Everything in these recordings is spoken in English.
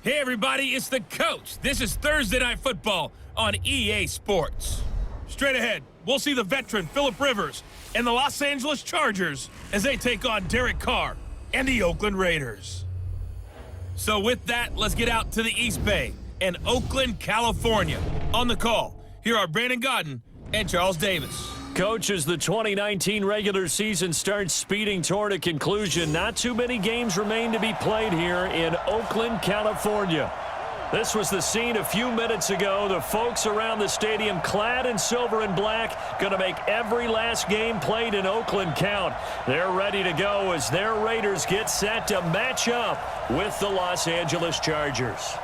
Hey everybody, it's the coach. This is Thursday Night Football on EA Sports. Straight ahead, we'll see the veteran Phillip Rivers and the Los Angeles Chargers as they take on Derek Carr and the Oakland Raiders. So with that, let's get out to the East Bay and Oakland, California. On the call, here are Brandon Godden and Charles Davis. Coach, as the 2019 regular season starts speeding toward a conclusion, not too many games remain to be played here in Oakland, California. This was the scene a few minutes ago. The folks around the stadium clad in silver and black going to make every last game played in Oakland count. They're ready to go as their Raiders get set to match up with the Los Angeles Chargers.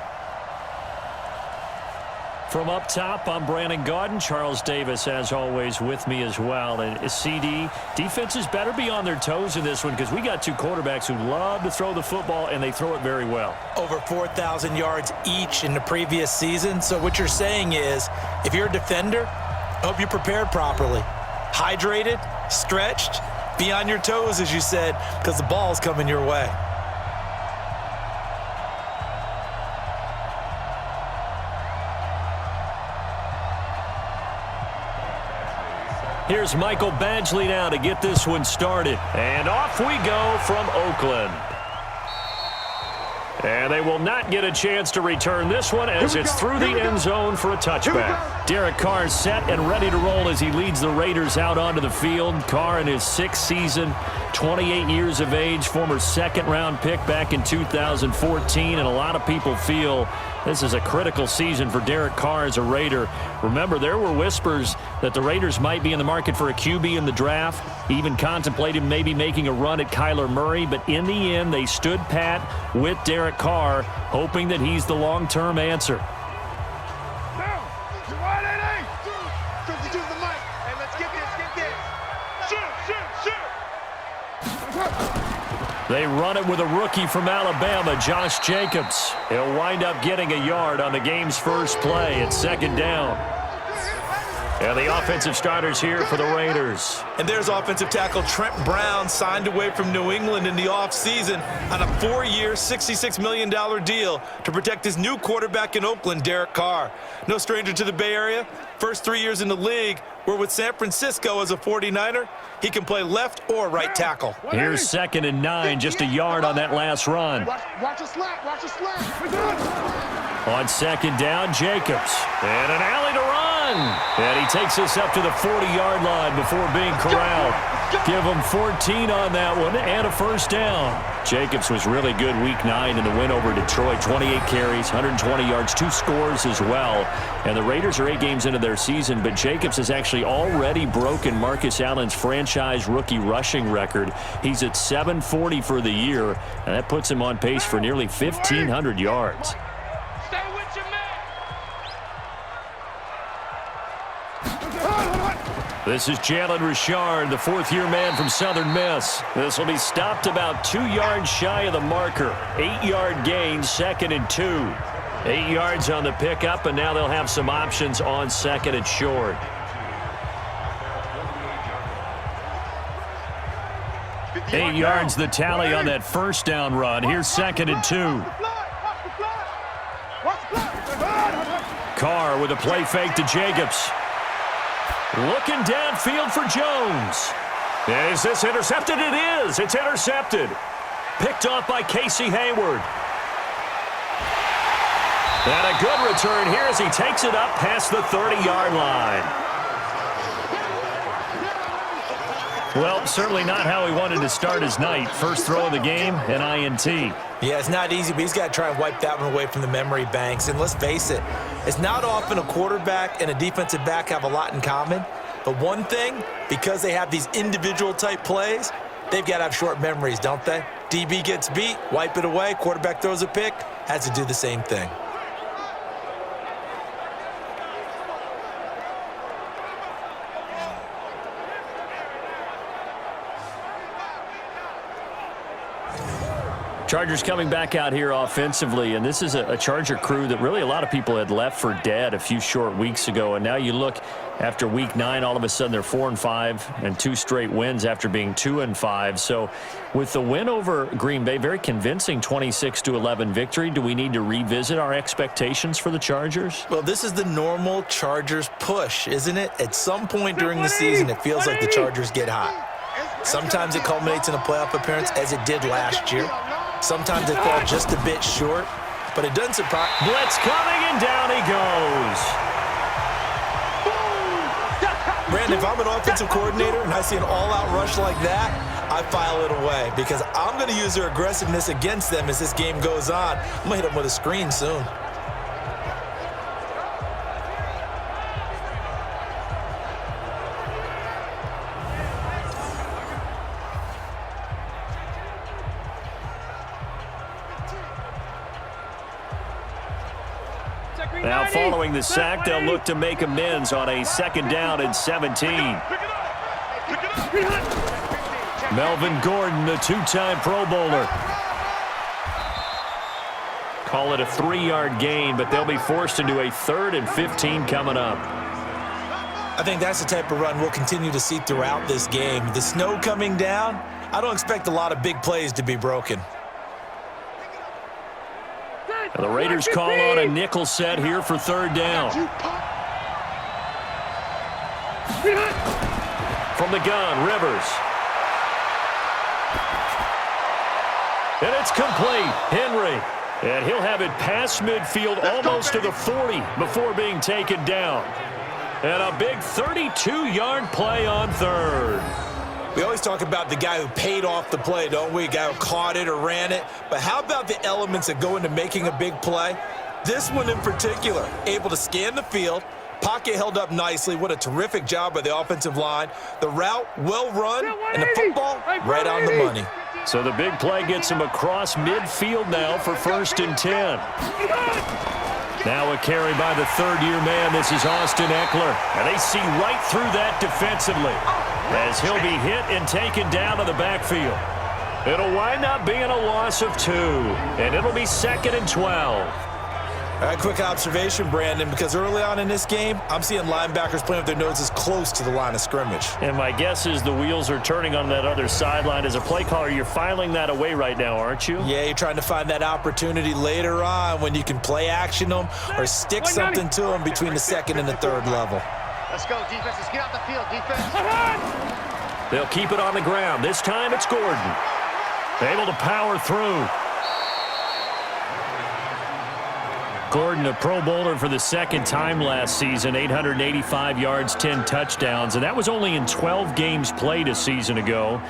From up top, I'm Brandon Godden. Charles Davis, as always, with me as well. And CD, defenses better be on their toes in this one because we got two quarterbacks who love to throw the football, and they throw it very well. Over 4,000 yards each in the previous season. So what you're saying is, if you're a defender, hope you're prepared properly. Hydrated, stretched, be on your toes, as you said, because the ball's coming your way. Here's Michael Badgley now to get this one started. And off we go from Oakland. And they will not get a chance to return this one as it's through the end zone for a touchback. Derek Carr is set and ready to roll as he leads the Raiders out onto the field. Carr in his sixth season, 28 years of age, former second-round pick back in 2014. And a lot of people feel this is a critical season for Derek Carr as a Raider. Remember, there were whispers that the Raiders might be in the market for a QB in the draft, even contemplated maybe making a run at Kyler Murray, but in the end, they stood pat with Derek Carr, hoping that he's the long-term answer. They run it with a rookie from Alabama, Josh Jacobs. He'll wind up getting a yard on the game's first play at second down. And the offensive starters here for the Raiders. And there's offensive tackle Trent Brown, signed away from New England in the offseason on a 4-year, $66 million deal to protect his new quarterback in Oakland, Derek Carr. No stranger to the Bay Area. First 3 years in the league were with San Francisco as a 49er. He can play left or right tackle. Here's 2nd and 9, just a yard on that last run. Watch a slant, watch a slant. On second down, Jacobs. And an alley to run. And he takes us up to the 40-yard line before being corralled. Give him 14 on that one and a first down. Jacobs was really good week 9 in the win over Detroit. 28 carries, 120 yards, 2 scores as well. And the Raiders are 8 games into their season, but Jacobs has actually already broken Marcus Allen's franchise rookie rushing record. He's at 740 for the year, and that puts him on pace for nearly 1,500 yards. This is Jalen Richard, the 4th-year man from Southern Miss. This will be stopped about 2 yards shy of the marker. 8-yard gain, 2nd and 2. 8 yards on the pickup, and now they'll have some options on 2nd and short. Eight yards the tally on that first down run. Here's 2nd and 2. Carr with a play fake to Jacobs. Looking downfield for Jones. Is this intercepted? It is. It's intercepted. Picked off by Casey Hayward. And a good return here as he takes it up past the 30-yard line. Well, certainly not how he wanted to start his night. First throw of the game, an INT. Yeah, it's not easy, but he's got to try and wipe that one away from the memory banks. And let's face it, it's not often a quarterback and a defensive back have a lot in common. But one thing, because they have these individual type plays, they've got to have short memories, don't they? DB gets beat, wipe it away, quarterback throws a pick, has to do the same thing. Chargers coming back out here offensively, and this is a Charger crew that really a lot of people had left for dead a few short weeks ago. And now you look after week 9, all of a sudden they're 4-5 and 2 straight wins after being 2-5. So with the win over Green Bay, very convincing 26-11 victory, do we need to revisit our expectations for the Chargers? Well, this is the normal Chargers push, isn't it? At some point during the season, it feels like the Chargers get hot. Sometimes it culminates in a playoff appearance, as it did last year. Sometimes they fall just a bit short, but it doesn't surprise. Blitz coming, and down he goes. Brandon, if I'm an offensive coordinator and I see an all-out rush like that, I file it away because I'm going to use their aggressiveness against them as this game goes on. I'm going to hit them with a screen soon. Now following the sack, they'll look to make amends on a 2nd down and 17. Melvin Gordon, the 2-time Pro Bowler. Call it a 3-yard gain, but they'll be forced into a 3rd and 15 coming up. I think that's the type of run we'll continue to see throughout this game. The snow coming down, I don't expect a lot of big plays to be broken. The Raiders call on a nickel set here for 3rd down. From the gun, Rivers. And it's complete. Henry. And he'll have it past midfield almost to the 40 before being taken down. And a big 32-yard play on 3rd. We always talk about the guy who paid off the play, don't we? A guy who caught it or ran it. But how about the elements that go into making a big play? This one in particular, able to scan the field, pocket held up nicely. What a terrific job by the offensive line. The route, well run, and the football, right on the money. So the big play gets him across midfield now for 1st and 10. Now a carry by the 3rd-year man. This is Austin Eckler. And they see right through that defensively as he'll be hit and taken down to the backfield. It'll wind up being a loss of 2, and it'll be 2nd and 12. All right, quick observation, Brandon, because early on in this game, I'm seeing linebackers playing with their noses close to the line of scrimmage. And my guess is the wheels are turning on that other sideline. As a play caller, you're filing that away right now, aren't you? Yeah, you're trying to find that opportunity later on when you can play action them or stick something to them between the 2nd and the 3rd level. Let's go, defense. Let's get out the field, defense. They'll keep it on the ground. This time it's Gordon. Able to power through. Gordon, a Pro Bowler for the 2nd time last season, 885 yards, 10 touchdowns, and that was only in 12 games played a season ago.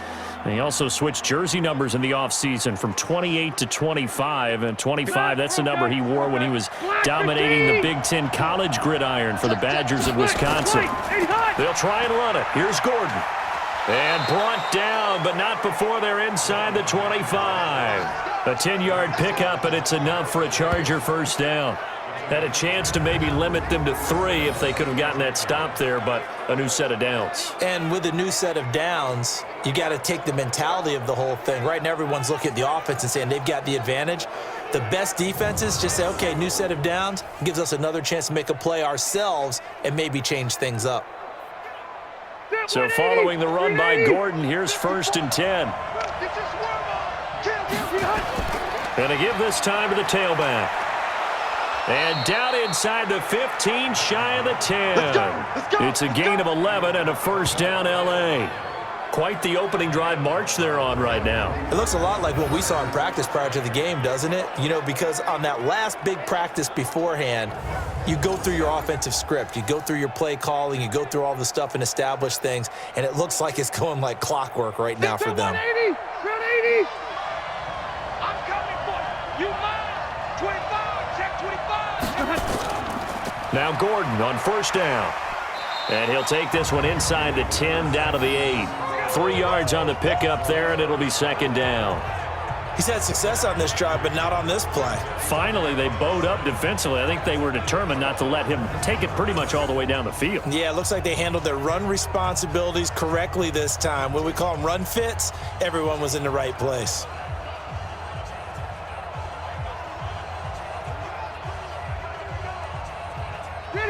And he also switched jersey numbers in the offseason from 28 to 25, and 25, that's the number he wore when he was dominating the Big Ten college gridiron for the Badgers of Wisconsin. They'll try and run it. Here's Gordon. And brought down, but not before they're inside the 25. A 10-yard pickup, and it's enough for a Charger 1st down. Had a chance to maybe limit them to 3 if they could have gotten that stop there, but a new set of downs. And with a new set of downs, you got to take the mentality of the whole thing. Right now, everyone's looking at the offense and saying they've got the advantage. The best defenses just say, okay, new set of downs, gives us another chance to make a play ourselves and maybe change things up. So following the run by Gordon, here's 1st and 10. And a give this time to the tailback. And down inside the 15, shy of the 10. Let's go. It's a gain of 11 and a 1st down, L.A. Quite the opening drive march they're on right now. It looks a lot like what we saw in practice prior to the game, doesn't it? You know, because on that last big practice beforehand, you go through your offensive script. You go through your play calling. You go through all the stuff and establish things. And it looks like it's going like clockwork right now for them. 180. I'm coming for you. You mine. 25. Check 25. Now Gordon on 1st down. And he'll take this one inside the 10, down to the 8. 3 yards on the pickup there, and it'll be 2nd down. He's had success on this drive, but not on this play. Finally, they bowed up defensively. I think they were determined not to let him take it pretty much all the way down the field. Yeah, it looks like they handled their run responsibilities correctly this time. When we call them run fits, everyone was in the right place.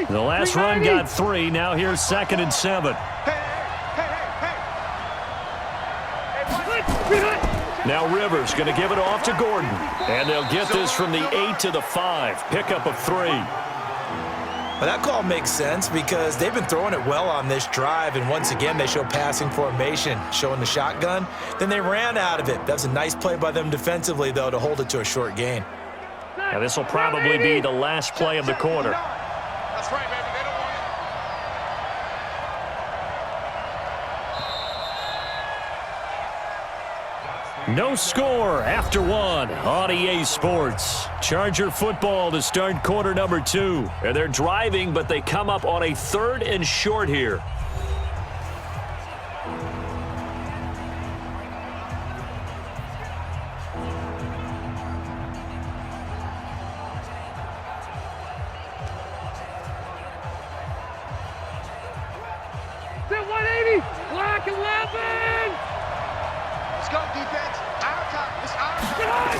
The last run got 3. Now here's 2nd and 7. Now Rivers going to give it off to Gordon. And they'll get this from the 8 to the 5. Pickup of 3. Well, that call makes sense because they've been throwing it well on this drive, and once again they show passing formation, showing the shotgun. Then they ran out of it. That was a nice play by them defensively, though, to hold it to a short gain. Now this will probably be the last play of the quarter. That's right, baby. They don't want it. No score after 1 on EA Sports. Charger football to start quarter number 2. And they're driving, but they come up on a 3rd and short here. Sit 180. Black 11. Let's go, defense. Our time. It's our time.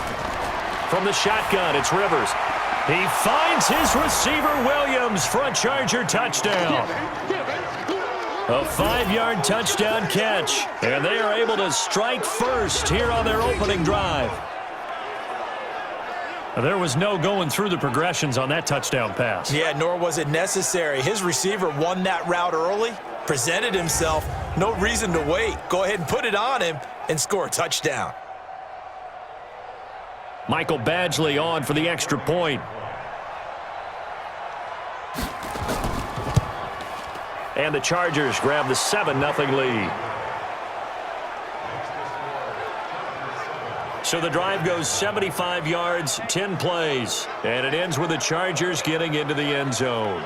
From the shotgun, it's Rivers. He finds his receiver, Williams, for a Charger touchdown. A 5-yard touchdown catch. And they are able to strike first here on their opening drive. There was no going through the progressions on that touchdown pass. Yeah, nor was it necessary. His receiver won that route early, presented himself. No reason to wait. Go ahead and put it on him and score a touchdown. Michael Badgley on for the extra point. And the Chargers grab the 7-0 lead. So the drive goes 75 yards, 10 plays. And it ends with the Chargers getting into the end zone.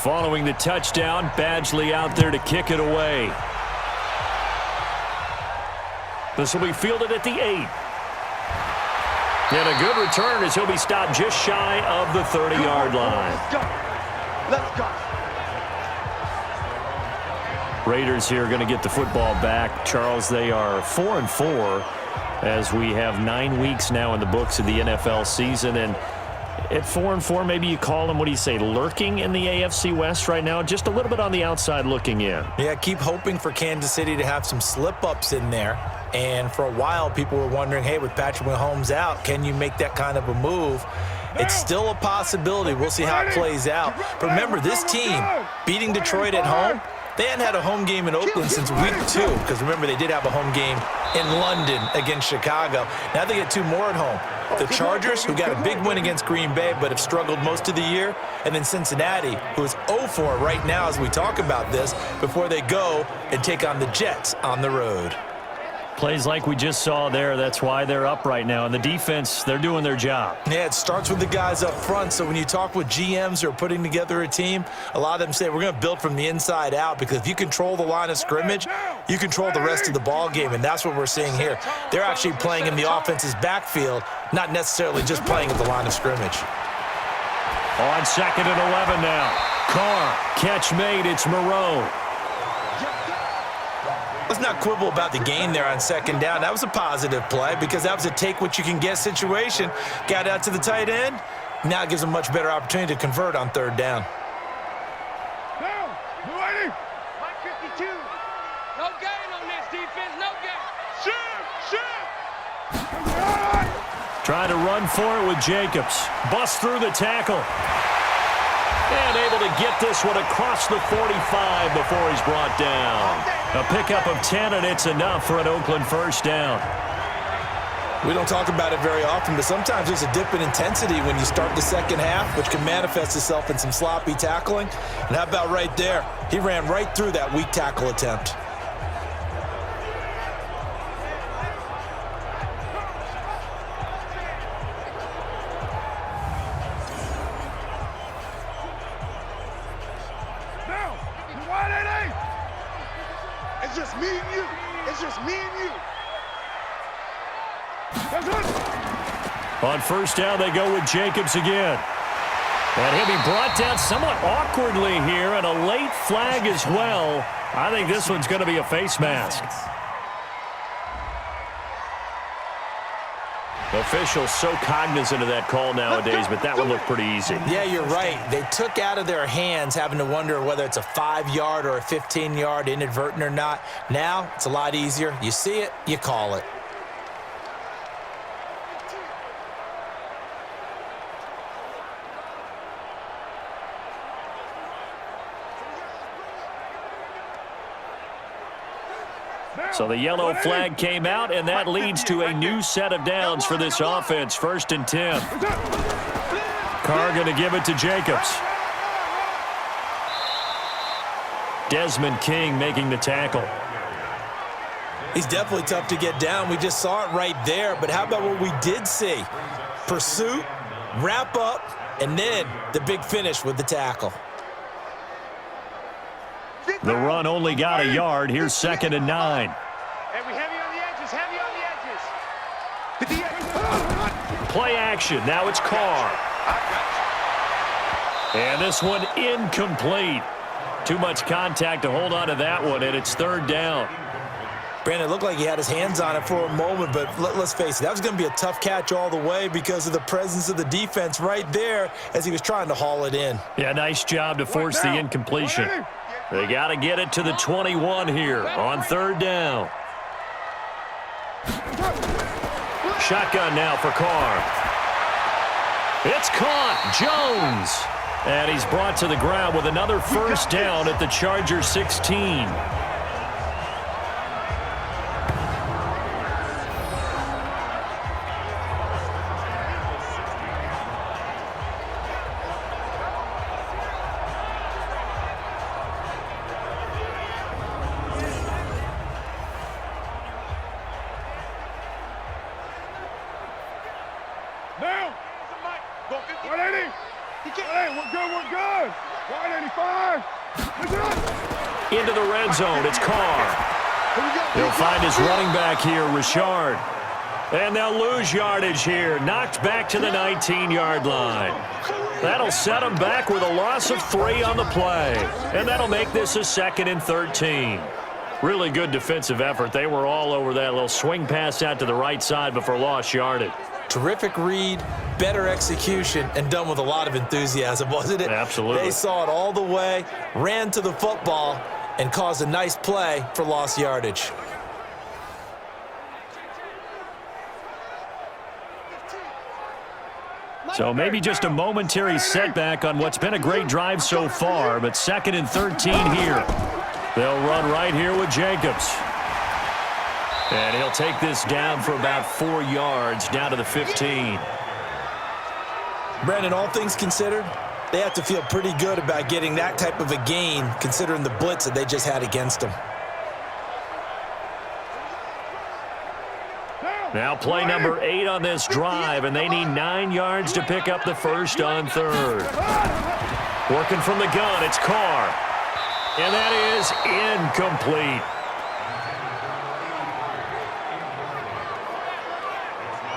Following the touchdown, Badgley out there to kick it away. This will be fielded at the 8. And a good return as he'll be stopped just shy of the 30-yard line. Let's go. Raiders here going to get the football back. Charles, they are 4-4 as we have 9 weeks now in the books of the NFL season. And at 4-4, maybe you call them, what do you say, lurking in the AFC West right now? Just a little bit on the outside looking in. Yeah, keep hoping for Kansas City to have some slip-ups in there. And for a while, people were wondering, hey, with Patrick Mahomes out, can you make that kind of a move? It's still a possibility. We'll see how it plays out. But remember, this team beating Detroit at home, they hadn't had a home game in Oakland since week 2, because remember, they did have a home game in London against Chicago. Now they get 2 more at home. The Chargers, who got a big win against Green Bay but have struggled most of the year, and then Cincinnati, who is 0-4 right now as we talk about this, before they go and take on the Jets on the road. Plays like we just saw there, that's why they're up right now. And the defense, they're doing their job. Yeah, it starts with the guys up front. So when you talk with GMs who are putting together a team, a lot of them say we're going to build from the inside out, because if you control the line of scrimmage, you control the rest of the ball game, and that's what we're seeing here. They're actually playing in the offense's backfield, not necessarily just playing at the line of scrimmage. On 2nd and 11 now. Carr, catch made, it's Moreau. Let's not quibble about the gain there on 2nd down. That was a positive play because that was a take-what-you-can-get situation. Got out to the tight end. Now it gives them a much better opportunity to convert on 3rd down. Down. 152. No gain on this defense. No gain. Shoot. Trying to run for it with Jacobs. Bust through the tackle. And able to get this one across the 45 before he's brought down. A pickup of 10, and it's enough for an Oakland 1st down. We don't talk about it very often, but sometimes there's a dip in intensity when you start the 2nd half, which can manifest itself in some sloppy tackling. And how about right there? He ran right through that weak tackle attempt. It's just me and you. That's it. On first down, they go with Jacobs again. And he'll be brought down somewhat awkwardly here, and a late flag as well. I think this one's going to be a face mask. Officials so cognizant of that call nowadays, but that one looked pretty easy. Yeah, you're right. They took out of their hands having to wonder whether it's a 5-yard or a 15-yard inadvertent or not. Now, it's a lot easier. You see it, you call it. So the yellow flag came out, and that leads to a new set of downs for this offense. 1st and 10. Carr going to give it to Jacobs. Desmond King making the tackle. He's definitely tough to get down. We just saw it right there. But how about what we did see? Pursuit, wrap up, and then the big finish with the tackle. The run only got a yard. Here's 2nd and 9. And we heavy on the edges, heavy on the edges. Play action. Now it's Carr. And this one incomplete. Too much contact to hold on to that one, and it's 3rd down. Brandon, it looked like he had his hands on it for a moment, but let's face it, that was going to be a tough catch all the way because of the presence of the defense right there as he was trying to haul it in. Yeah, nice job to force the incompletion. They got to get it to the 21 here on 3rd down. Shotgun now for Carr. It's caught. Jones. And he's brought to the ground with another 1st down at the Chargers 16. Into the red zone, it's Carr. He'll find his running back here, Richard. And they'll lose yardage here. Knocked back to the 19-yard line. That'll set them back with a loss of 3 on the play. And that'll make this a 2nd and 13. Really good defensive effort. They were all over that little swing pass out to the right side before lost yardage. Terrific read, better execution, and done with a lot of enthusiasm, wasn't it? Absolutely. They saw it all the way, ran to the football, and caused a nice play for lost yardage. So maybe just a momentary setback on what's been a great drive so far, but 2nd and 13 here. They'll run right here with Jacobs. And he'll take this down for about 4 yards, down to the 15. Brandon, all things considered, they have to feel pretty good about getting that type of a gain, considering the blitz that they just had against them. Now play number 8 on this drive, and they need 9 yards to pick up the 1st on 3rd. Working from the gun, it's Carr. And that is incomplete.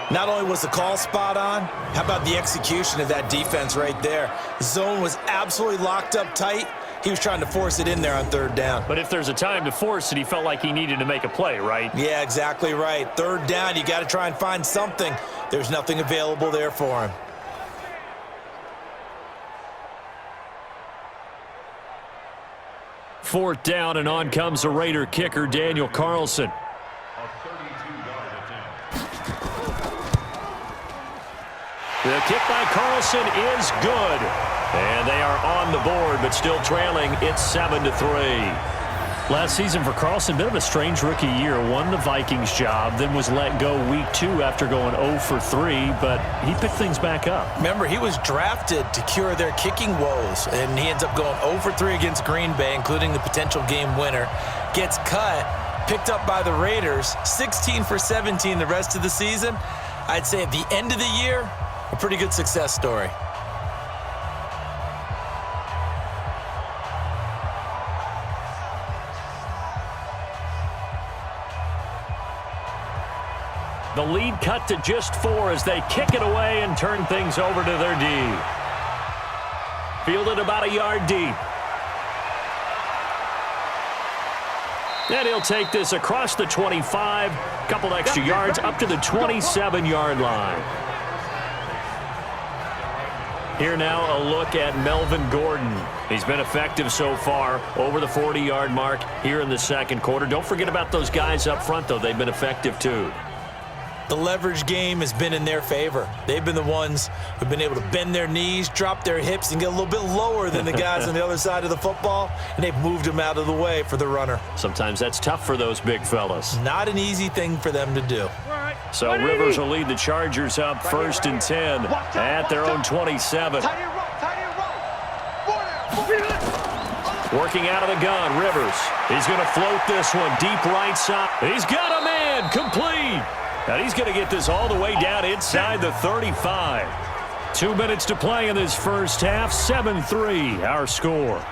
Not only was the call spot on, how about the execution of that defense right there? The zone was absolutely locked up tight. He was trying to force it in there on 3rd down. But if there's a time to force it, he felt like he needed to make a play, right? Yeah, exactly right. 3rd down, you got to try and find something. There's nothing available there for him. Fourth down, and on comes the Raider kicker, Daniel Carlson. The kick by Carlson is good. And they are on the board, but still trailing. It's 7-3. Last season for Carlson, bit of a strange rookie year. Won the Vikings job, then was let go week 2 after going 0 for 3, but he picked things back up. Remember, he was drafted to cure their kicking woes, and he ends up going 0 for 3 against Green Bay, including the potential game winner. Gets cut, picked up by the Raiders, 16 for 17 the rest of the season. I'd say at the end of the year, a pretty good success story. The lead cut to just 4 as they kick it away and turn things over to their D. Fielded about a yard deep. And he'll take this across the 25, couple extra yards up to the 27-yard line. Here now a look at Melvin Gordon. He's been effective so far over the 40-yard mark here in the second quarter. Don't forget about those guys up front, though. They've been effective, too. The leverage game has been in their favor. They've been the ones who've been able to bend their knees, drop their hips, and get a little bit lower than the guys on the other side of the football, and they've moved them out of the way for the runner. Sometimes that's tough for those big fellas. Not an easy thing for them to do. So Rivers will lead the Chargers up 1st and 10 at their own 27. Working out of the gun, Rivers. He's going to float this one deep right side. He's got a man, complete. And he's going to get this all the way down inside the 35. 2 minutes to play in this first half. 7-3, our score.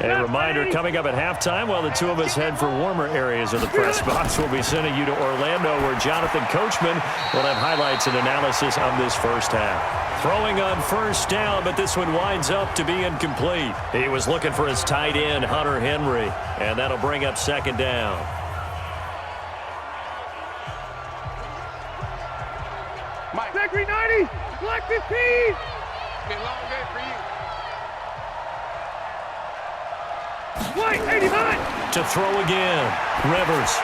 A reminder coming up at halftime while the two of us head for warmer areas of the press box. We'll be sending you to Orlando where Jonathan Coachman will have highlights and analysis of this first half. Throwing on first down, but this one winds up to be incomplete. He was looking for his tight end, Hunter Henry, and that'll bring up second down. Mike. Zachary 90, select 15. Been a long day for you. White, 89. To throw again. Rivers.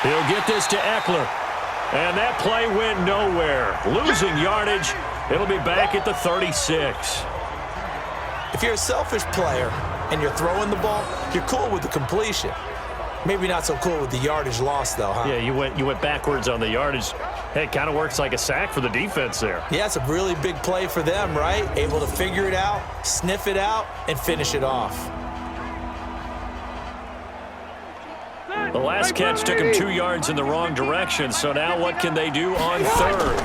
He'll get this to Eckler. And that play went nowhere. Losing yardage. It'll be back at the 36. If you're a selfish player and you're throwing the ball, you're cool with the completion. Maybe not so cool with the yardage loss, though, huh? Yeah, you went backwards on the yardage. Hey, it kind of works like a sack for the defense there. Yeah, it's a really big play for them, right? Able to figure it out, sniff it out, and finish it off. The last catch took him 2 yards in the wrong direction, so now what can they do on third?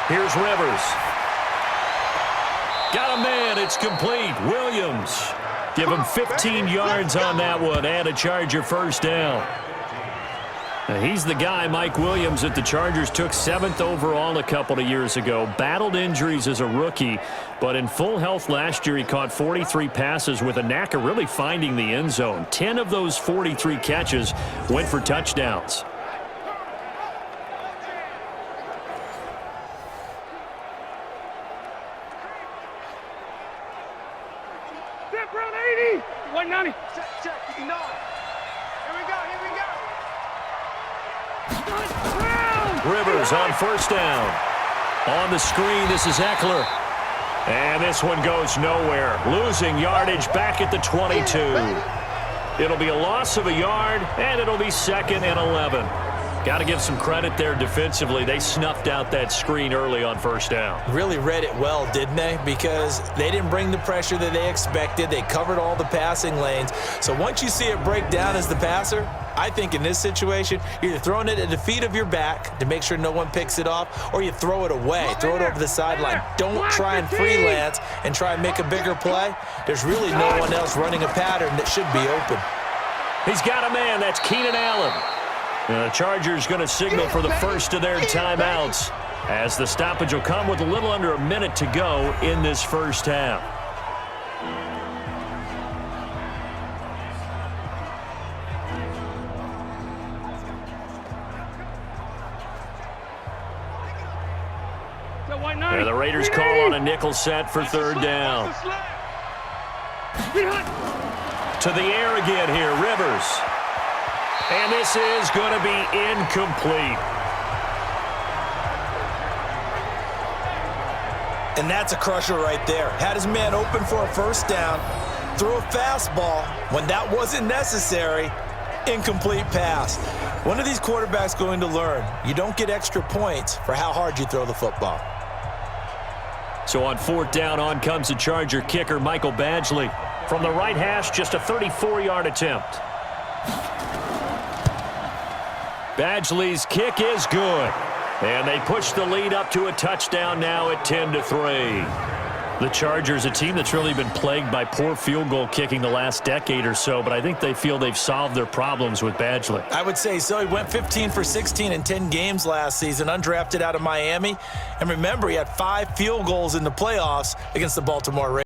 Here's Rivers. Got a man, it's complete. Williams. Give him 15 yards on that one and a Charger first down. Now he's the guy, Mike Williams, that the Chargers took 7th overall a couple of years ago. Battled injuries as a rookie, but in full health last year, he caught 43 passes with a knack of really finding the end zone. 10 of those 43 catches went for touchdowns. Step round 80. 190. Check. Here we go. Rivers on first down. On the screen, this is Eckler. And this one goes nowhere. Losing yardage back at the 22. It'll be a loss of a yard, and it'll be 2nd and 11. Got to give some credit there defensively. They snuffed out that screen early on first down. Really read it well, didn't they? Because they didn't bring the pressure that they expected. They covered all the passing lanes. So once you see it break down as the passer, I think in this situation, you're either throwing it at the feet of your back to make sure no one picks it off, or you throw it away, throw it over the sideline. Don't try and freelance and try and make a bigger play. There's really no one else running a pattern that should be open. He's got a man. That's Keenan Allen. The Chargers going to signal for the first of their timeouts as the stoppage will come with a little under a minute to go in this first half. And the Raiders call on a nickel set for third down. To the air again here, Rivers. And this is going to be incomplete. And that's a crusher right there. Had his man open for a first down, threw a fastball when that wasn't necessary. Incomplete pass. One of these quarterbacks going to learn, you don't get extra points for how hard you throw the football. So on fourth down, on comes the Charger kicker, Michael Badgley. From the right hash, just a 34-yard attempt. Badgley's kick is good. And they push the lead up to a touchdown now at 10-3. The Chargers, a team that's really been plagued by poor field goal kicking the last decade or so, but I think they feel they've solved their problems with Badgley. I would say so. He went 15 for 16 in 10 games last season, undrafted out of Miami. And remember, he had 5 field goals in the playoffs against the Baltimore Ravens.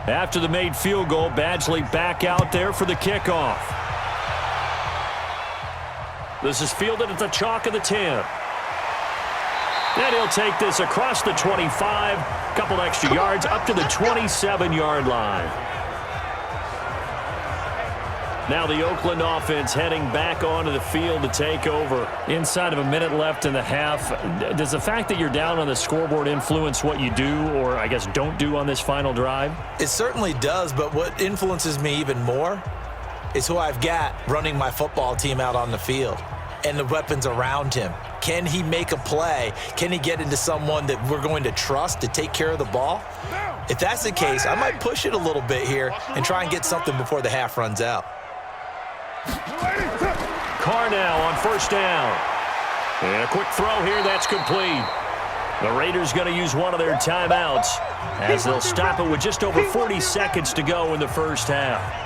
After the made field goal, Badgley back out there for the kickoff. This is fielded at the chalk of the 10. And he'll take this across the 25, couple extra yards up to the 27-yard line. Now the Oakland offense heading back onto the field to take over. Inside of a minute left in the half, does the fact that you're down on the scoreboard influence what you do, or I guess don't do on this final drive? It certainly does, but what influences me even more is who I've got running my football team out on the field and the weapons around him. Can he make a play? Can he get into someone that we're going to trust to take care of the ball? If that's the case, I might push it a little bit here and try and get something before the half runs out. Carr now on first down. And a quick throw here, that's complete. The Raiders going to use one of their timeouts as they'll stop it with just over 40 seconds to go in the first half.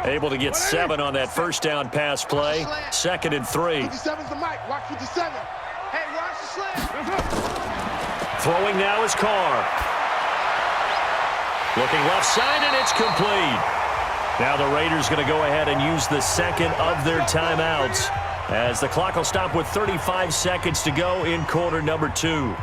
Able to get 7 on that first down pass play. 2nd and 3. 57's the mic. Watch 57. Hey, watch the slant. Throwing now is Carr. Looking left side, and it's complete. Now the Raiders going to go ahead and use the second of their timeouts as the clock will stop with 35 seconds to go in quarter number 2.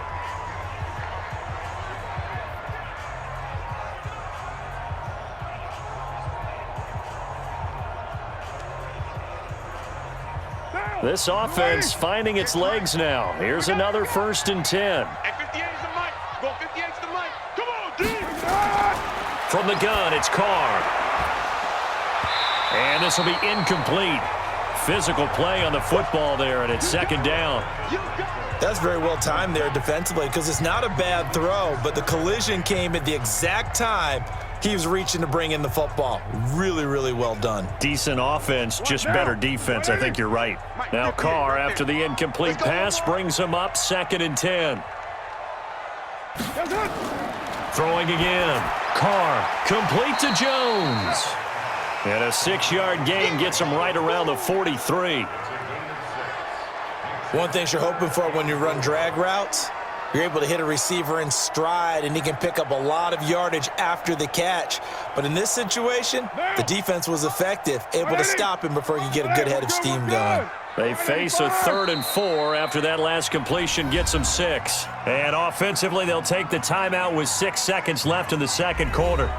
This offense finding its legs now. Here's another 1st and 10. Hey, 58's the mic. Go 58's the mic. Come on, dude. From the gun, it's Carr. And this will be incomplete. Physical play on the football there, and it's 2nd down. That's very well timed there defensively because it's not a bad throw, but the collision came at the exact time he was reaching to bring in the football. Really, really well done. Decent offense, just better defense. I think you're right. Now Carr, after the incomplete pass, brings him up 2nd and 10. Throwing again. Carr, complete to Jones. And a 6-yard gain gets him right around the 43. One thing you're hoping for when you run drag routes, you're able to hit a receiver in stride, and he can pick up a lot of yardage after the catch. But in this situation, the defense was effective, able to stop him before he could get a good head of steam going. They face a 3rd and 4 after that last completion gets them 6. And offensively, they'll take the timeout with 6 seconds left in the second quarter.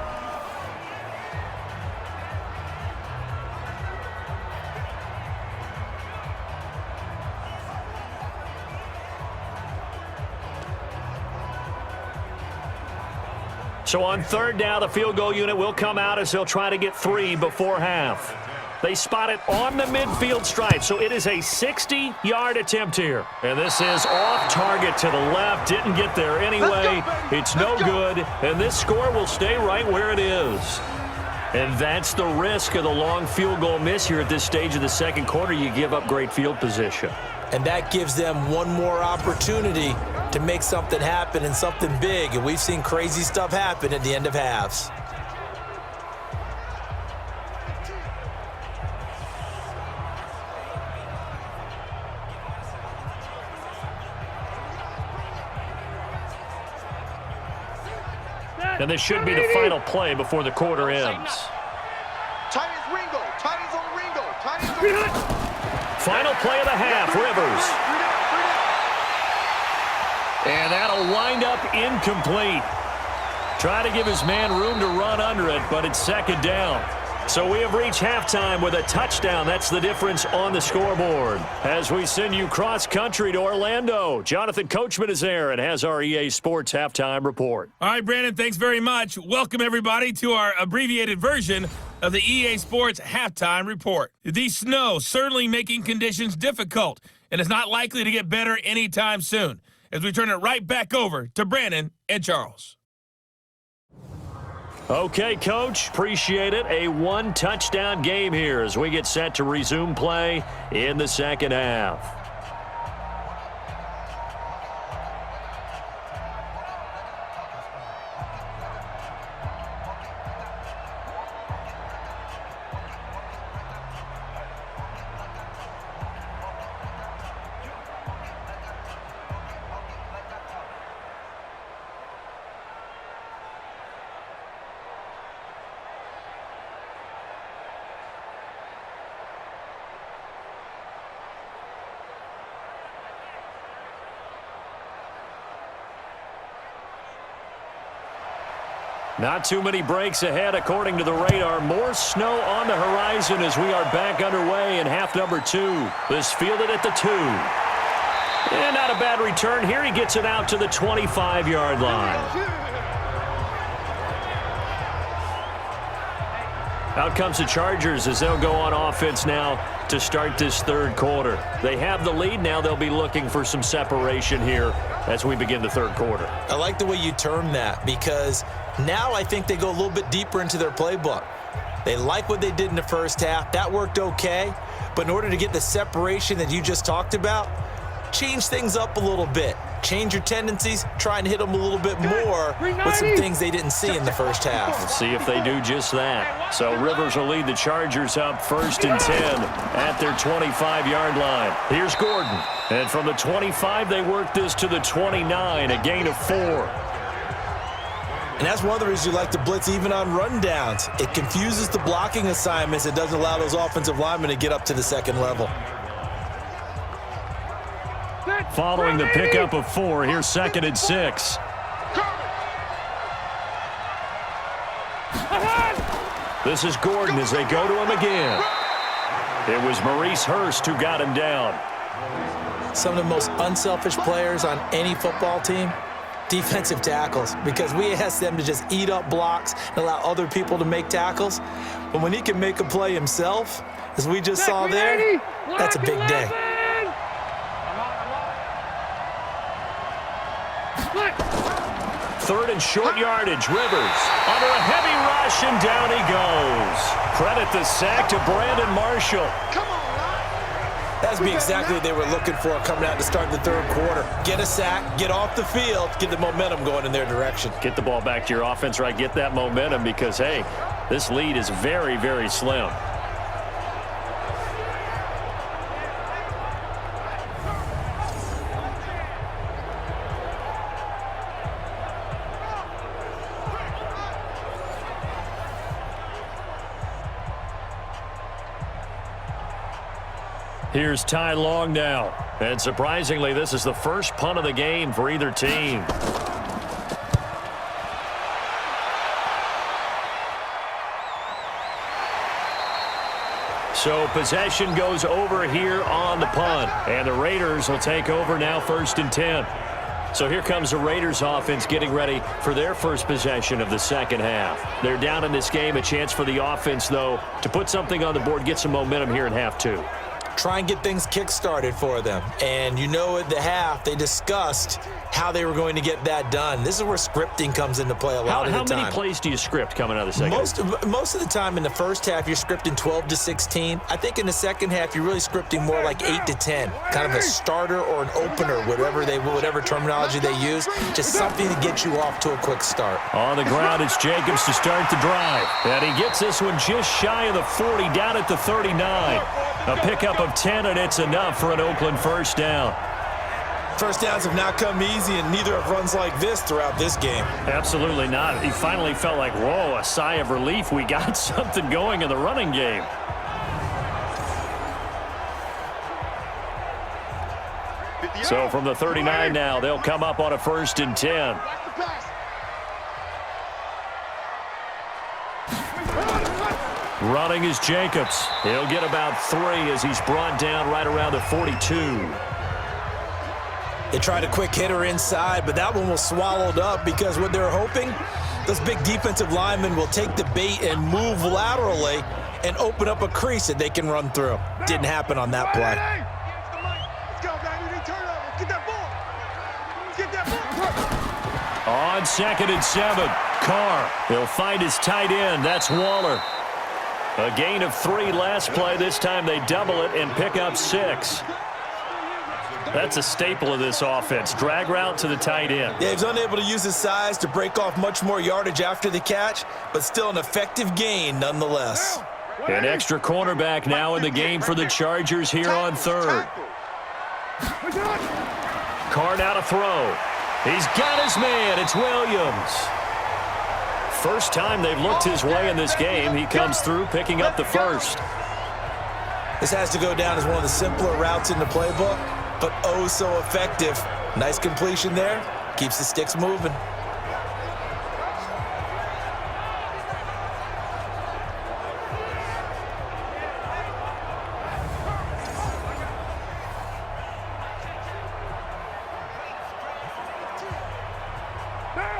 So on 3rd down, the field goal unit will come out as they'll try to get 3 before half. They spot it on the midfield stripe, so it is a 60-yard attempt here. And this is off target to the left. Didn't get there anyway. It's no good, and this score will stay right where it is. And that's the risk of the long field goal miss here at this stage of the second quarter. You give up great field position. And that gives them one more opportunity to make something happen and something big. And we've seen crazy stuff happen at the end of halves. And this should be the final play before the quarter ends. Tight ends Ringo. Tight ends on Ringo. Tight ends on Ringo. Final play of the half, Rivers. And that'll wind up incomplete. Try to give his man room to run under it, but it's 2nd down. So we have reached halftime with a touchdown. That's the difference on the scoreboard. As we send you cross-country to Orlando, Jonathan Coachman is there and has our EA Sports halftime report. All right, Brandon, thanks very much. Welcome, everybody, to our abbreviated version of the EA Sports halftime report. The snow certainly making conditions difficult, and it's not likely to get better anytime soon. As we turn it right back over to Brandon and Charles. Okay, Coach, appreciate it. A one-touchdown game here as we get set to resume play in the second half. Not too many breaks ahead according to the radar. More snow on the horizon as we are back underway in half number 2. This fielded at the 2. And not a bad return here. He gets it out to the 25-yard line. Out comes the Chargers as they'll go on offense now to start this third quarter. They have the lead now. They'll be looking for some separation here as we begin the third quarter. I like the way you term that because now I think they go a little bit deeper into their playbook. They like what they did in the first half. That worked okay. But in order to get the separation that you just talked about, change things up a little bit. Change your tendencies, try and hit them a little bit more with some things they didn't see in the first half. Let's see if they do just that. So Rivers will lead the Chargers up 1st and 10 at their 25-yard line. Here's Gordon. And from the 25, they work this to the 29, a gain of 4. And that's one of the reasons you like to blitz even on rundowns. It confuses the blocking assignments. It doesn't allow those offensive linemen to get up to the second level. Following the pickup of 4, here's 2nd and 6. This is Gordon as they go to him again. It was Maurice Hurst who got him down. Some of the most unselfish players on any football team, defensive tackles, because we ask them to just eat up blocks and allow other people to make tackles. But when he can make a play himself, as we just saw there, that's a big day. 3rd and short yardage. Rivers under a heavy rush, and down he goes. Credit the sack to Brandon Marshall. That's exactly what they were looking for coming out to start the third quarter. Get a sack, get off the field, get the momentum going in their direction. Get the ball back to your offense, right? Get that momentum because, hey, this lead is very, very slim. Here's Ty Long now. And surprisingly, this is the first punt of the game for either team. So possession goes over here on the punt. And the Raiders will take over now 1st and 10. So here comes the Raiders offense getting ready for their first possession of the second half. They're down in this game. A chance for the offense, though, to put something on the board, get some momentum here in half 2. Try and get things kick-started for them. And you know at the half, they discussed how they were going to get that done. This is where scripting comes into play a lot of the time. How many plays do you script coming out of the second half? Most of the time in the first half, you're scripting 12 to 16. I think in the second half, you're really scripting more like 8 to 10. Kind of a starter or an opener, whatever terminology they use. Just something to get you off to a quick start. On the ground, it's Jacobs to start the drive. And he gets this one just shy of the 40, down at the 39. A pickup of 10, and it's enough for an Oakland first down. First downs have not come easy, and neither have runs like this throughout this game. Absolutely not. He finally felt like, whoa, a sigh of relief. We got something going in the running game. So from the 39 now, they'll come up on a 1st and 10. Running is Jacobs. He'll get about 3 as he's brought down right around the 42. They tried a quick hitter inside, but that one was swallowed up because what they're hoping, those big defensive linemen will take the bait and move laterally and open up a crease that they can run through. Didn't happen on that play. On 2nd and 7, Carr. He'll find his tight end. That's Waller. A gain of 3 last play. This time they double it and pick up 6. That's a staple of this offense. Drag route to the tight end. Yeah, he's unable to use his size to break off much more yardage after the catch, but still an effective gain nonetheless. An extra cornerback now in the game for the Chargers here on 3rd. Carr now to throw. He's got his man. It's Williams. First time they've looked his way in this game. He comes through picking up the first. This has to go down as one of the simpler routes in the playbook, but oh so effective. Nice completion there. Keeps the sticks moving.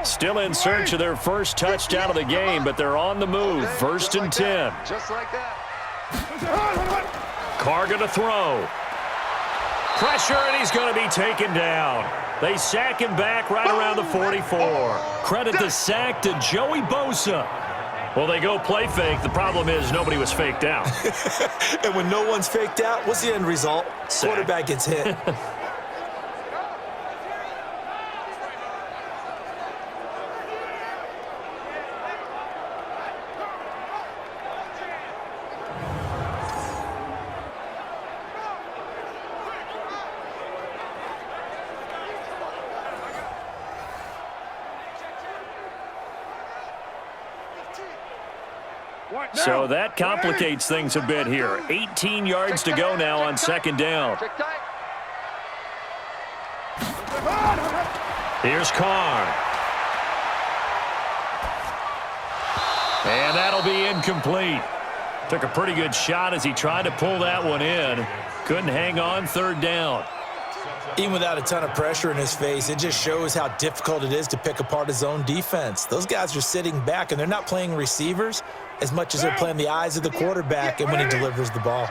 Still in search of their first touchdown of the game, but they're on the move. 1st and 10. Just like that. Carr going to throw. Pressure, and he's going to be taken down. They sack him back right around the 44. Credit the sack to Joey Bosa. Well, they go play fake. The problem is nobody was faked out. And when no one's faked out, what's the end result? Sack. Quarterback gets hit. So that complicates things a bit here. 18 yards to go now on 2nd down. Here's Carr. And that'll be incomplete. Took a pretty good shot as he tried to pull that one in. Couldn't hang on 3rd down. Even without a ton of pressure in his face, it just shows how difficult it is to pick apart his own defense. Those guys are sitting back, and they're not playing receivers as much as they're playing the eyes of the quarterback and when he delivers the ball.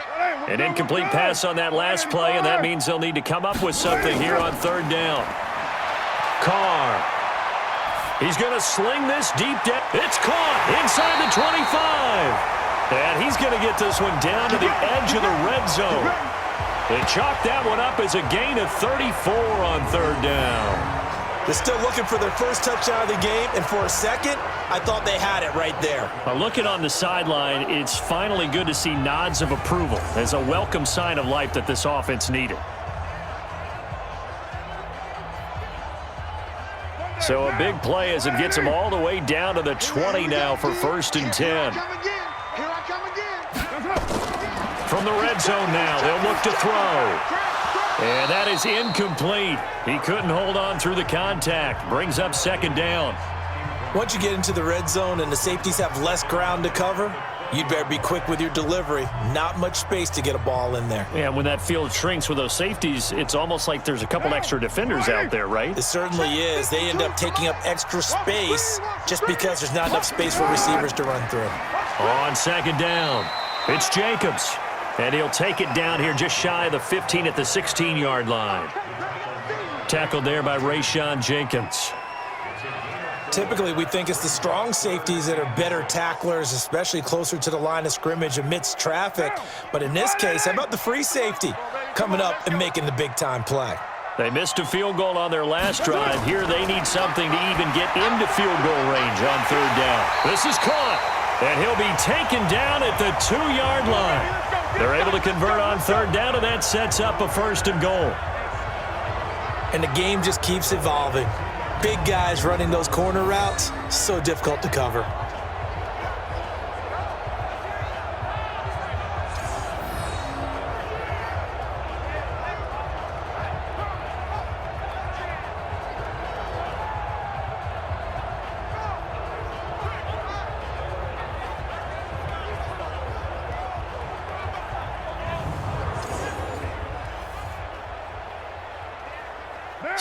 An incomplete pass on that last play, and that means they'll need to come up with something here on 3rd down. Carr. He's going to sling this deep down. It's caught inside the 25. And he's going to get this one down to the edge of the red zone. They chalk that one up as a gain of 34 on 3rd down. They're still looking for their first touchdown of the game, and for a second, I thought they had it right there. Looking on the sideline, it's finally good to see nods of approval as a welcome sign of life that this offense needed. So a big play as it gets them all the way down to the 20 now for 1st and 10. From the red zone now, they'll look to throw. And that is incomplete. He couldn't hold on through the contact. Brings up 2nd down. Once you get into the red zone and the safeties have less ground to cover, you'd better be quick with your delivery. Not much space to get a ball in there. Yeah, when that field shrinks with those safeties, it's almost like there's a couple extra defenders out there, right? It certainly is. They end up taking up extra space just because there's not enough space for receivers to run through. On 2nd down, it's Jacobs. And he'll take it down here just shy of the 15 at the 16-yard line. Tackled there by Rayshawn Jenkins. Typically, we think it's the strong safeties that are better tacklers, especially closer to the line of scrimmage amidst traffic. But in this case, how about the free safety coming up and making the big-time play? They missed a field goal on their last drive. Here they need something to even get into field goal range on 3rd down. This is caught, and he'll be taken down at the 2-yard line. They're able to convert on 3rd down, and that sets up a 1st and goal. And the game just keeps evolving. Big guys running those corner routes, so difficult to cover.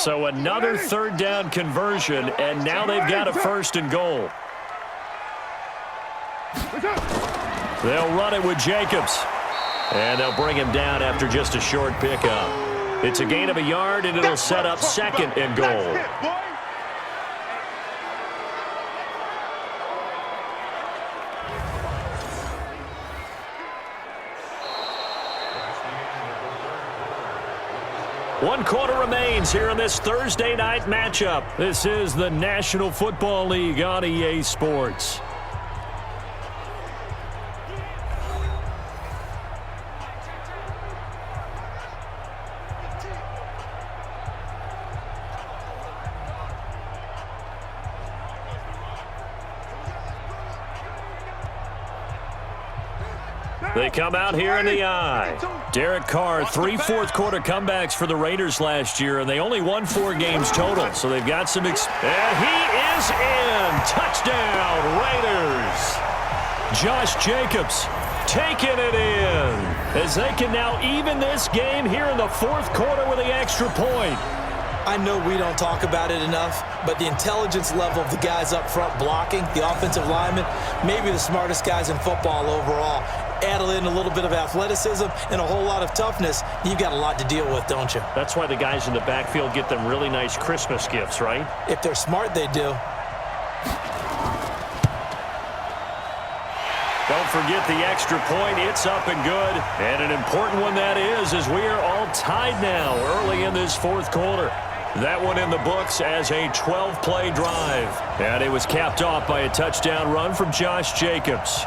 So another third down conversion, and now they've got a 1st and goal. They'll run it with Jacobs. And they'll bring him down after just a short pickup. It's a gain of a yard, and it'll set up 2nd and goal. One quarter remains here in this Thursday night matchup. This is the National Football League on EA Sports. They come out here in the eye. Derek Carr, 3 fourth-quarter comebacks for the Raiders last year, and they only won 4 games total, so they've got some and he is in! Touchdown, Raiders! Josh Jacobs taking it in as they can now even this game here in the 4th quarter with the extra point. I know we don't talk about it enough, but the intelligence level of the guys up front blocking, the offensive linemen, maybe the smartest guys in football overall. Add in a little bit of athleticism and a whole lot of toughness, you've got a lot to deal with, don't you? That's why the guys in the backfield get them really nice Christmas gifts, right? If they're smart, they do. Don't forget the extra point. It's up and good. And an important one that is, as we are all tied now early in this 4th quarter. That one in the books as a 12-play drive. And it was capped off by a touchdown run from Josh Jacobs.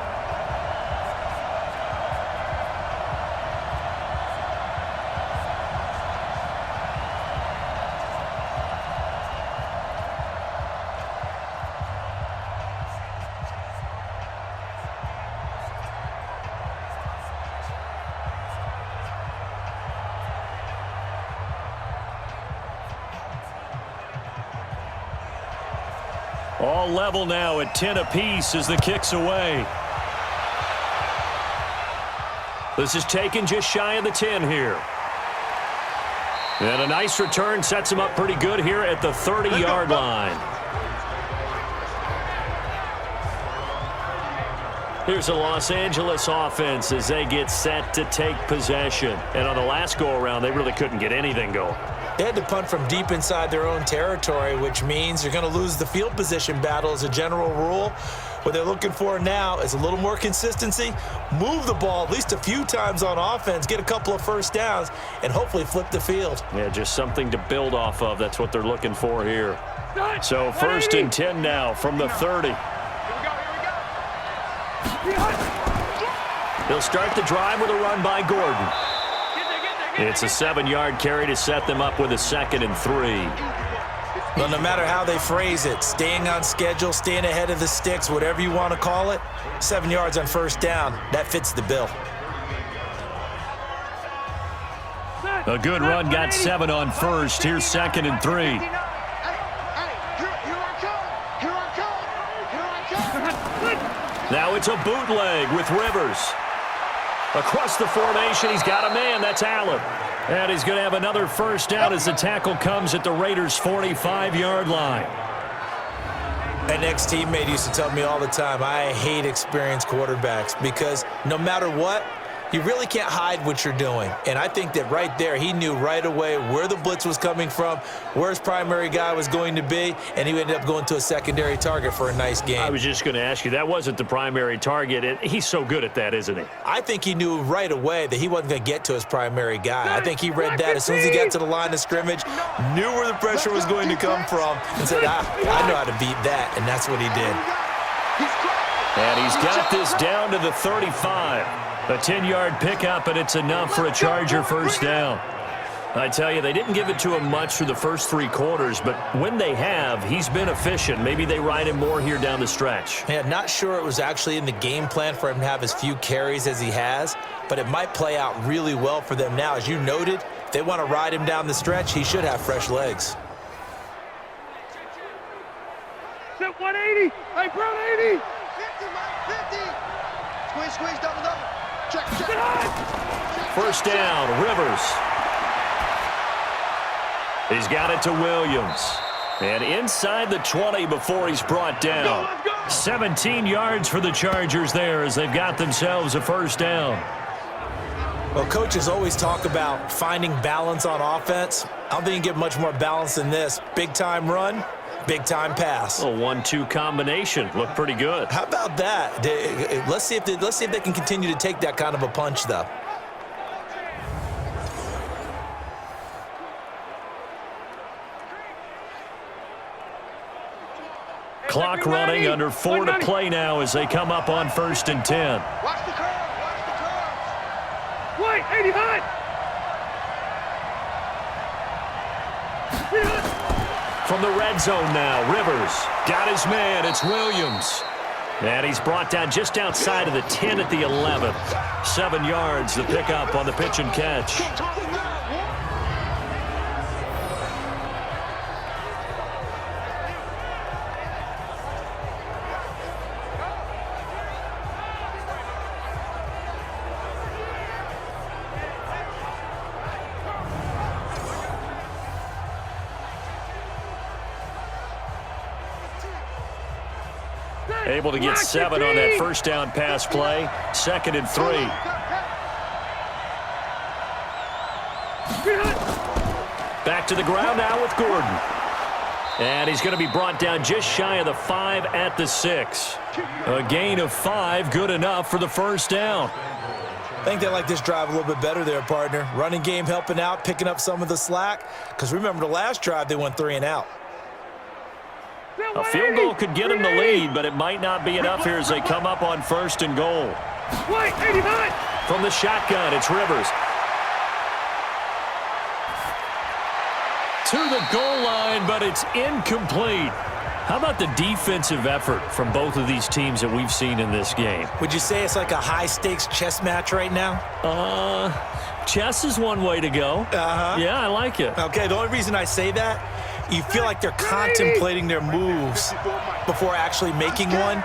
All level now at 10 apiece as the kick's away. This is taken just shy of the 10 here. And a nice return sets him up pretty good here at the 30-yard line. Here's the Los Angeles offense as they get set to take possession. And on the last go-around, they really couldn't get anything going. They had to punt from deep inside their own territory, which means you're going to lose the field position battle as a general rule. What they're looking for now is a little more consistency, move the ball at least a few times on offense, get a couple of first downs, and hopefully flip the field. Yeah, just something to build off of. That's what they're looking for here. So 1st and 10 now from the 30. They'll start the drive with a run by Gordon. It's a 7-yard carry to set them up with a 2nd and 3. Well, no matter how they phrase it, staying on schedule, staying ahead of the sticks, whatever you want to call it, 7 yards on 1st down, that fits the bill. A good run got 7 on 1st. Here's 2nd and 3. Now it's a bootleg with Rivers. Across the formation, he's got a man. That's Allen. And he's going to have another first down as the tackle comes at the Raiders' 45-yard line. An ex-teammate used to tell me all the time, I hate experienced quarterbacks because no matter what, you really can't hide what you're doing. And I think that right there, he knew right away where the blitz was coming from, where his primary guy was going to be, and he ended up going to a secondary target for a nice game. I was just going to ask you, that wasn't the primary target. And he's so good at that, isn't he? I think he knew right away that he wasn't going to get to his primary guy. I think he read that as soon as he got to the line of scrimmage, knew where the pressure was going to come from, and said, I know how to beat that, and that's what he did. And he's got this down to the 35. A 10-yard pickup, and it's enough for a Charger first down. I tell you, they didn't give it to him much through the first 3 quarters, but when they have, he's been efficient. Maybe they ride him more here down the stretch. Yeah, not sure it was actually in the game plan for him to have as few carries as he has, but it might play out really well for them now. As you noted, if they want to ride him down the stretch, he should have fresh legs. Set 180. Hey, Brown 80. 50, Mike, 50. Squeeze, double. Check. First down, Rivers. He's got it to Williams. And inside the 20 before he's brought down. 17 yards for the Chargers there as they've got themselves a first down. Well, coaches always talk about finding balance on offense. I don't think you get much more balance than this. Big-time run, big-time pass. A 1-2 combination. Looked pretty good. How about that? Let's see if they can continue to take that kind of a punch, though. Clock running, under 4 to play now as they come up on 1st and 10. Watch the curve. Watch the curve. Wait, 80 hot. From the red zone now, Rivers got his man. It's Williams. And he's brought down just outside of the 10 at the 11. 7 yards, the pickup on the pitch and catch. Able to get 7 on that first down pass play. 2nd and 3. Back to the ground now with Gordon. And he's going to be brought down just shy of the 5 at the 6. A gain of 5, good enough for the first down. I think they like this drive a little bit better there, partner. Running game helping out, picking up some of the slack. Because remember the last drive, they went 3 and out. A field goal could get them the lead, but it might not be enough here as they come up on 1st and goal. From the shotgun, it's Rivers. To the goal line, but it's incomplete. How about the defensive effort from both of these teams that we've seen in this game? Would you say it's like a high-stakes chess match right now? Chess is one way to go. Yeah, I like it. Okay, the only reason I say that, you feel like they're contemplating their moves before actually making one,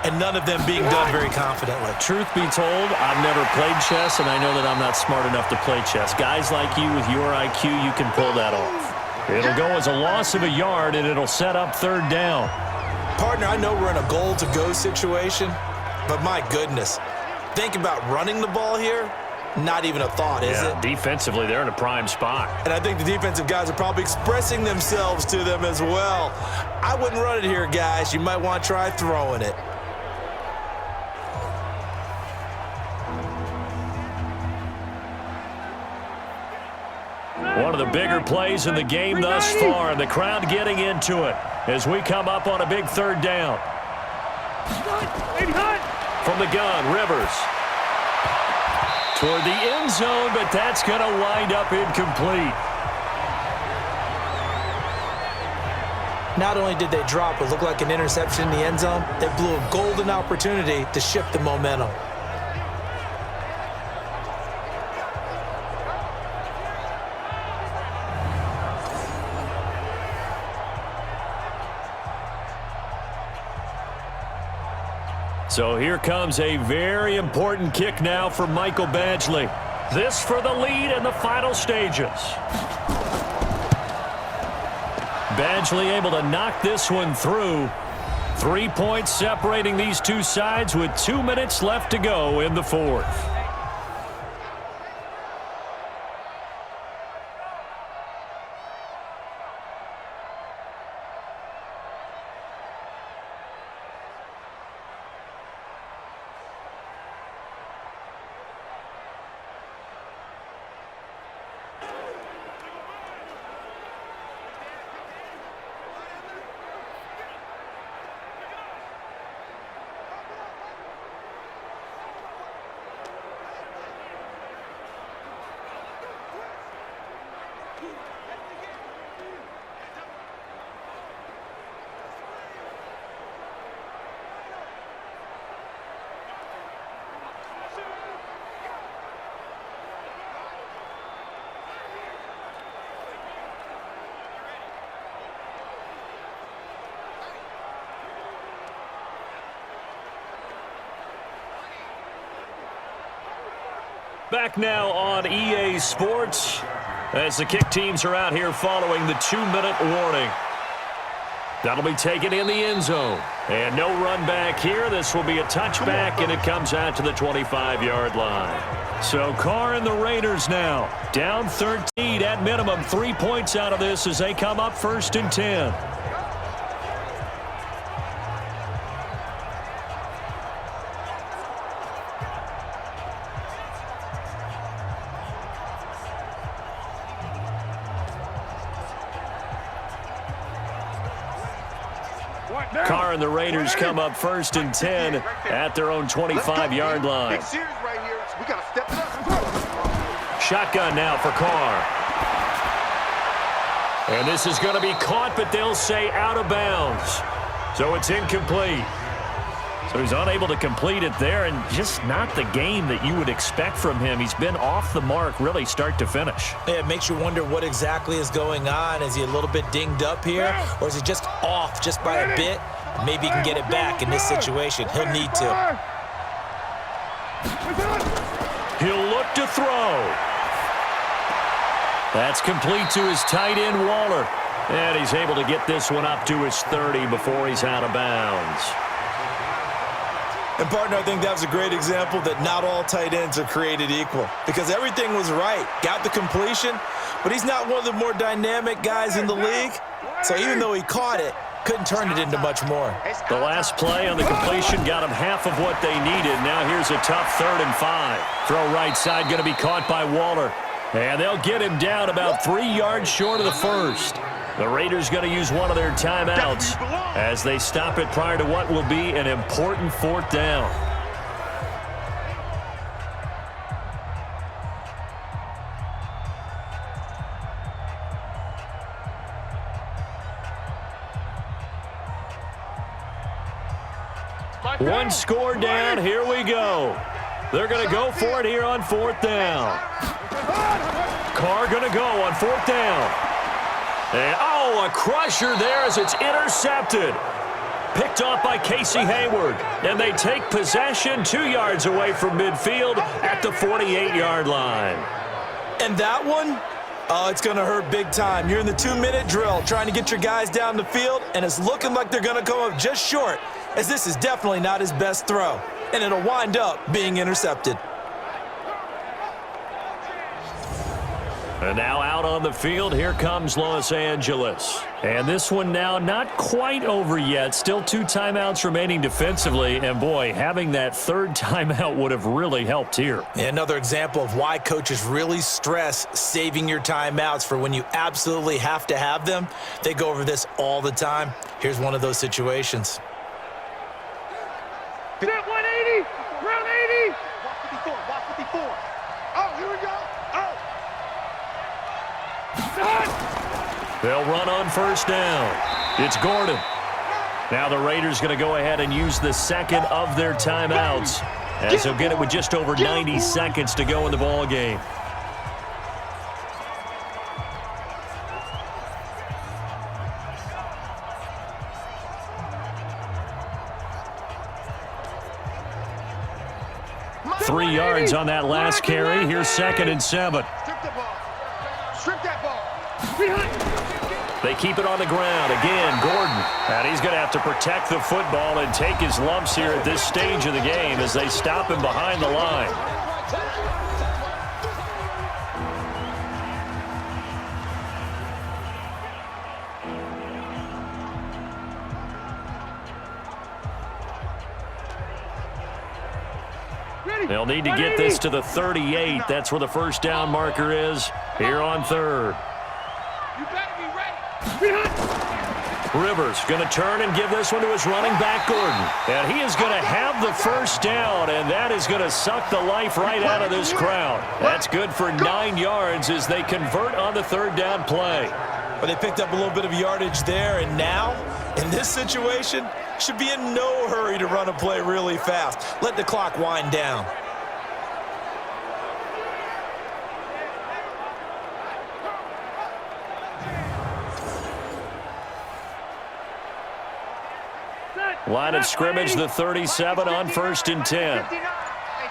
and none of them being done very confidently. Truth be told, I've never played chess, and I know that I'm not smart enough to play chess. Guys like you with your IQ, you can pull that off. It'll go as a loss of a yard, and it'll set up 3rd down. Partner, I know we're in a goal-to-go situation, but my goodness, think about running the ball here. Not even a thought, is it? Defensively, they're in a prime spot. And I think the defensive guys are probably expressing themselves to them as well. I wouldn't run it here, guys. You might want to try throwing it. One of the bigger plays in the game thus far, and the crowd getting into it as we come up on a big 3rd down. From the gun, Rivers. Toward the end zone, but that's going to wind up incomplete. Not only did they drop what looked like an interception in the end zone, they blew a golden opportunity to shift the momentum. So here comes a very important kick now for Michael Badgley. This for the lead in the final stages. Badgley able to knock this one through. 3 points separating these two sides with 2 minutes left to go in the 4th. Back now on EA Sports. as the kick teams are out here following the 2-minute warning. That'll be taken in the end zone. And no run back here. This will be a touchback, and it comes out to the 25-yard line. So Carr and the Raiders now down 13 at minimum. 3 points out of this as they come up 1st and 10. Carr and the Raiders come up 1st and 10 at their own 25-yard line. Shotgun now for Carr. And this is going to be caught, but they'll say out of bounds. So it's incomplete. So he's unable to complete it there, and just not the game that you would expect from him. He's been off the mark really start to finish. Yeah, it makes you wonder what exactly is going on. Is he a little bit dinged up here, or is he just off just by a bit? Maybe he can get it back in this situation. He'll need to. He'll look to throw. That's complete to his tight end, Waller. And he's able to get this one up to his 30 before he's out of bounds. And, partner, I think that was a great example that not all tight ends are created equal, because everything was right. Got the completion, but he's not one of the more dynamic guys in the league. So even though he caught it, couldn't turn it into much more. The last play on the completion got him half of what they needed. Now here's a tough 3rd and 5. Throw right side going to be caught by Waller. And they'll get him down about 3 yards short of the first. The Raiders going to use one of their timeouts as they stop it prior to what will be an important 4th down. One score down. Here we go. They're going to go for it here on 4th down. Carr going to go on 4th down. And, a crusher there as it's intercepted. Picked off by Casey Hayward. And they take possession 2 yards away from midfield at the 48-yard line. And that one, it's going to hurt big time. You're in the 2-minute drill trying to get your guys down the field, and it's looking like they're going to come up just short, as this is definitely not his best throw. And it'll wind up being intercepted. And now out on the field, here comes Los Angeles. And this one now not quite over yet. Still 2 timeouts remaining defensively. And, boy, having that 3rd timeout would have really helped here. Another example of why coaches really stress saving your timeouts for when you absolutely have to have them. They go over this all the time. Here's one of those situations. Set 180, round 80. Watch 54. Oh, here we go. They'll run on 1st down. It's Gordon. Now the Raiders going to go ahead and use the 2nd of their timeouts, as they'll get it with just over 90 seconds to go in the ball game. Three yards on that last carry. Here's 2nd and 7. Strip that ball. They keep it on the ground. Again, Gordon. And he's going to have to protect the football and take his lumps here at this stage of the game as they stop him behind the line. They'll need to get this to the 38. That's where the 1st down marker is here on 3rd. You better be ready. Rivers going to turn and give this one to his running back, Gordon. And he is going to have the 1st down, and that is going to suck the life right out of this crowd. That's good for 9 yards as they convert on the 3rd down play. But they picked up a little bit of yardage there, and now, in this situation, should be in no hurry to run a play really fast. Let the clock wind down. Line of scrimmage, the 37 on 1st and 10. Hey,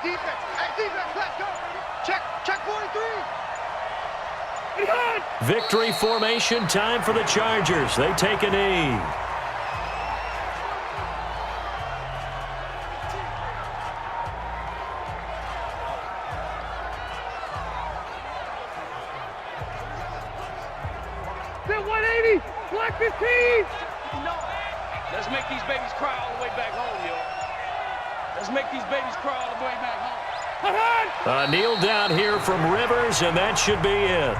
defense, let's go. Check 43. Victory formation time for the Chargers. They take a knee. Set 180. Black 15. No. Let's make these babies cry all the way back home, yo. Let's make these babies cry all the way back home. A kneel down here from Rivers, and that should be it.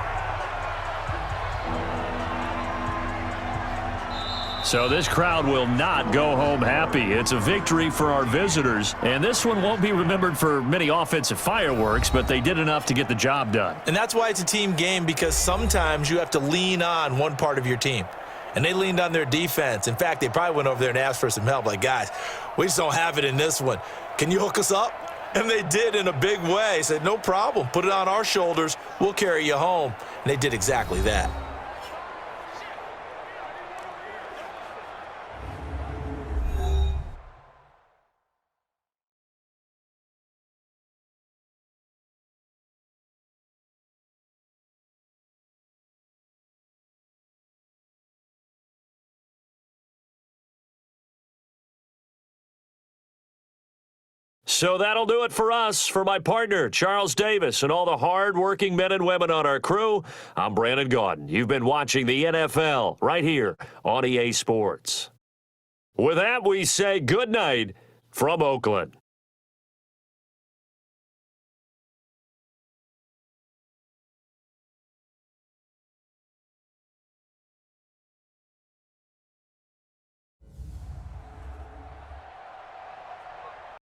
So this crowd will not go home happy. It's a victory for our visitors, and this one won't be remembered for many offensive fireworks, but they did enough to get the job done. And that's why it's a team game, because sometimes you have to lean on one part of your team. And they leaned on their defense. In fact, they probably went over there and asked for some help. Like, guys, we just don't have it in this one. Can you hook us up? And they did in a big way. Said, no problem. Put it on our shoulders. We'll carry you home. And they did exactly that. So that'll do it for us. For my partner, Charles Davis, and all the hard-working men and women on our crew, I'm Brandon Gaudin. You've been watching the NFL right here on EA Sports. With that, we say good night from Oakland.